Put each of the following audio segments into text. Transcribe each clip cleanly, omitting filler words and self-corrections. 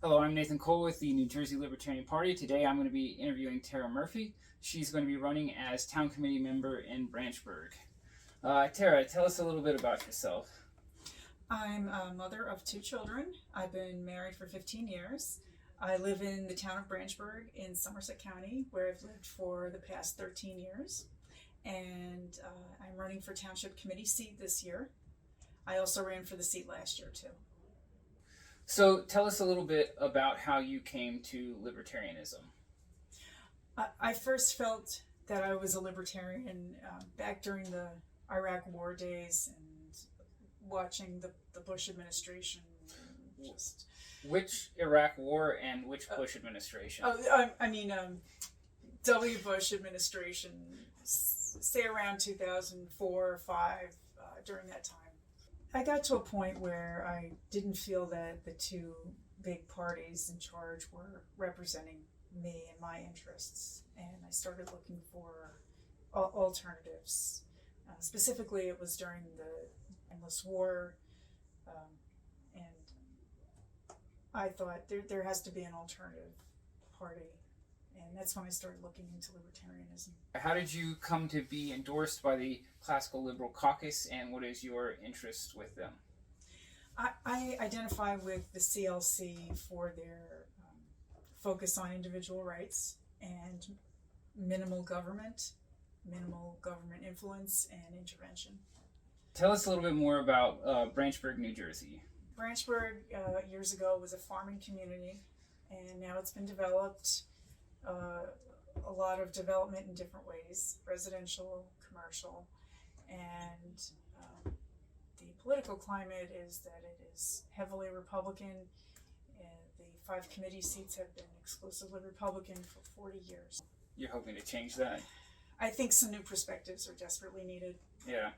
Hello, I'm Nathan Cole with the New Jersey Libertarian Party. Today I'm going to be interviewing Tara Murphy. She's going to be running as town committee member in Branchburg. Tara, tell us a little bit about yourself. I'm a mother of 2 children. I've been married for 15 years. I live in the town of Branchburg in Somerset County, where I've lived for the past 13 years. And I'm running for township committee seat this year. I also ran for the seat last year too. So tell us a little bit about how you came to libertarianism. I first felt that I was a libertarian back during the Iraq War days and watching the Bush administration. Which Iraq War and which Bush administration? W. Bush administration, say around 2004 or 5, during that time. I got to a point where I didn't feel that the 2 big parties in charge were representing me and my interests, and I started looking for alternatives. Specifically, it was during the endless war, and I thought there has to be an alternative party, and that's when I started looking into libertarianism. How did you come to be endorsed by the Classical Liberal Caucus, and what is your interest with them? I identify with the CLC for their focus on individual rights and minimal government influence and intervention. Tell us a little bit more about Branchburg, New Jersey. Branchburg years ago was a farming community, and now it's been developed. A lot of development in different ways, residential, commercial, and the political climate is that it is heavily Republican. The 5 committee seats have been exclusively Republican for 40 years. You're hoping to change that? I think some new perspectives are desperately needed. Yeah.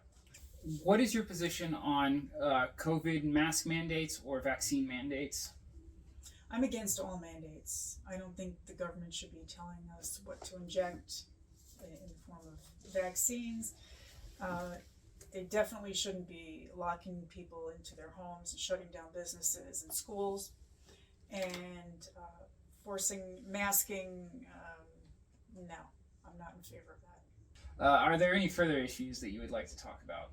What is your position on COVID mask mandates or vaccine mandates? I'm against all mandates. I don't think the government should be telling us what to inject in the form of vaccines. They definitely shouldn't be locking people into their homes and shutting down businesses and schools, and forcing masking. No, I'm not in favor of that. Are there any further issues that you would like to talk about?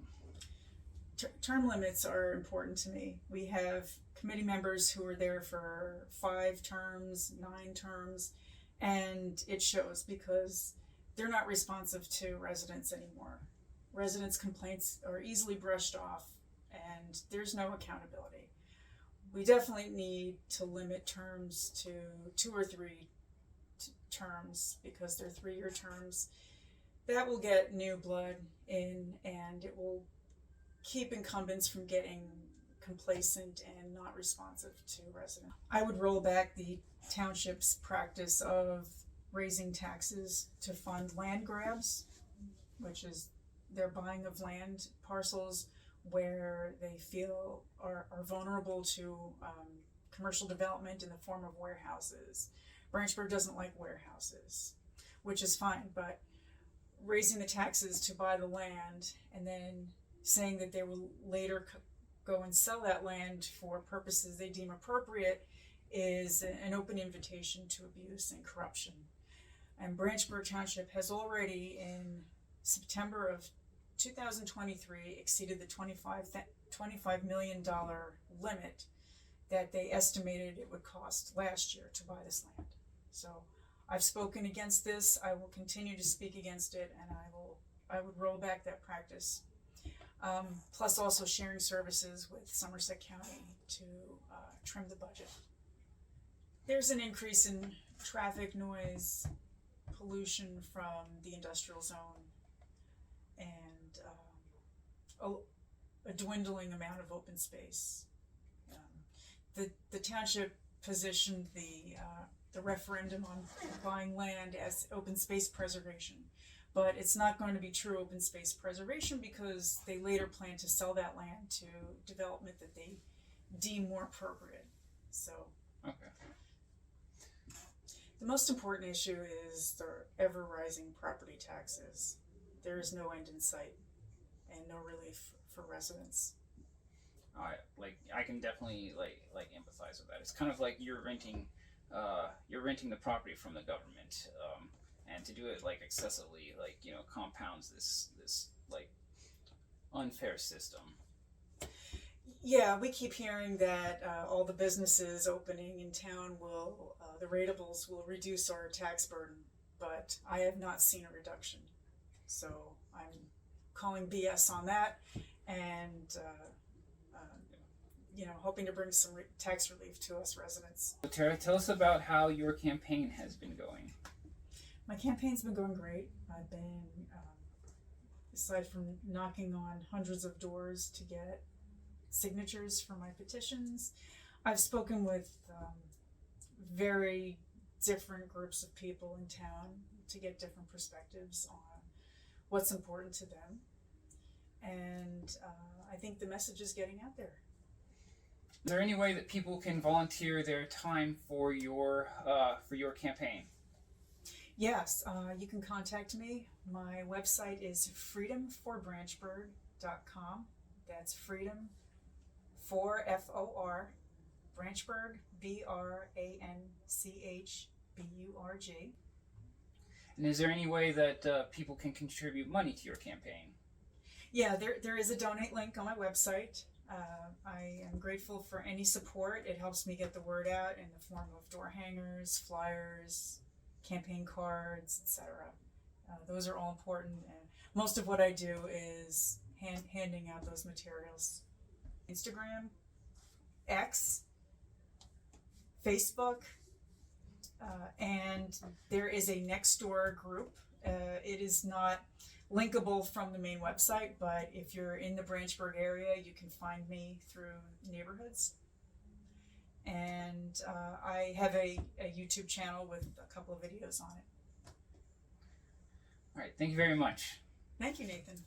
Term limits are important to me. We have committee members who are there for 5 terms, 9 terms, and it shows because they're not responsive to residents anymore. Residents' complaints are easily brushed off, and there's no accountability. We definitely need to limit terms to 2 or 3 terms because they're 3-year terms. That will get new blood in, and it will keep incumbents from getting complacent and not responsive to residents. I would roll back the township's practice of raising taxes to fund land grabs, which is their buying of land parcels where they feel are vulnerable to commercial development in the form of warehouses. Branchburg doesn't like warehouses, which is fine, but raising the taxes to buy the land and then saying that they will later go and sell that land for purposes they deem appropriate is an open invitation to abuse and corruption. And Branchburg Township has already, in September of 2023, exceeded the $25 million limit that they estimated it would cost last year to buy this land. So I've spoken against this. I will continue to speak against it, and I would roll back that practice. Plus also sharing services with Somerset County to trim the budget. There's an increase in traffic noise, pollution from the industrial zone, and a dwindling amount of open space. The township positioned the referendum on buying land as open space preservation. But it's not going to be true open space preservation because they later plan to sell that land to development that they deem more appropriate. So, okay. The most important issue is the ever-rising property taxes. There is no end in sight and no relief for residents. I can definitely like empathize with that. It's kind of like you're renting the property from the government, and to do it like excessively, like, you know, compounds this like unfair system. Yeah, we keep hearing that all the businesses opening in town will, the ratables will reduce our tax burden, but I have not seen a reduction. So I'm calling BS on that, and you know, hoping to bring some tax relief to us residents. So Tara, tell us about how your campaign has been going. My campaign's been going great. I've been, aside from knocking on hundreds of doors to get signatures for my petitions, I've spoken with very different groups of people in town to get different perspectives on what's important to them, and I think the message is getting out there. Is there any way that people can volunteer their time for your campaign? Yes, you can contact me. My website is freedomforbranchburg.com. That's freedom for FOR, Branchburg, BRANCHBURG. And is there any way that people can contribute money to your campaign? Yeah, there is a donate link on my website. I am grateful for any support. It helps me get the word out in the form of door hangers, flyers, campaign cards, etc. Those are all important, and most of what I do is handing out those materials. Instagram, X, Facebook, and there is a Nextdoor group. It is not linkable from the main website, but if you're in the Branchburg area, you can find me through neighborhoods. And I have a YouTube channel with a couple of videos on it. All right, thank you very much. Thank you, Nathan.